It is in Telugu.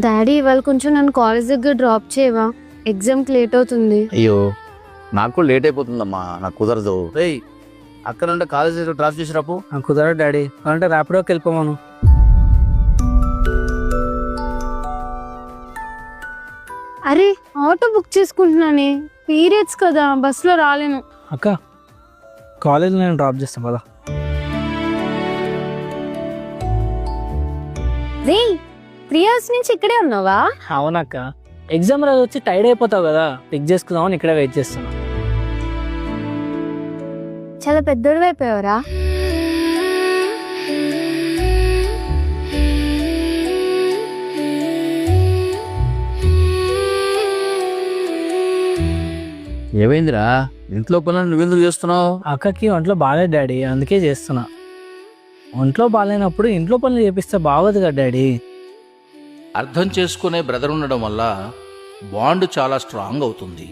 డాడీ ఇవాళ కొంచెం నన్ను కాలేజ్ దగ్గర డ్రాప్ చేయవా? ఎగ్జామ్కి లేట్ అవుతుంది. అయ్యో నాకు కూడా లేట్ అయిపోతుందమ్మా, నాకు కుదరదు. రేయ్ అక్కడ నుండి కాలేజ్ డ్రాప్ చేసి రాపు. నాకు కుదరదు డాడీ, అంటే ర్యాపిడోకి వెళ్ళిపోమాను. అరే ఆటో బుక్ చేసుకుంటున్నానే, పీరియడ్స్ కదా, బస్సులో రాలేను. అక్క కాలేజ్లో నేను డ్రాప్ చేస్తాను కదా. రే 3 hours నుంచి ఇక్కడే ఉన్నావా? అవునక్క, ఎగ్జామ్ రోజు వచ్చి టైర్డ్ అయిపోతావు కదా, పిక్ చేసుకుందామని ఇక్కడే వెయిట్ చేస్తున్నా. చాలా పెద్దోడు అయిపోయావరా. ఏమైందిరా, ఇంట్లో పనులు నువ్వెందుకు చేస్తున్నావు? అక్కకి ఒంట్లో బాగాలేదు డాడీ, అందుకే చేస్తున్నా. ఒంట్లో బాగాలేనప్పుడు ఇంట్లో పనులు చేపిస్తే బాగోదు కదా డాడీ. అర్థం చేసుకునే బ్రదర్ ఉండడం వల్ల బాండ్ చాలా స్ట్రాంగ్ అవుతుంది.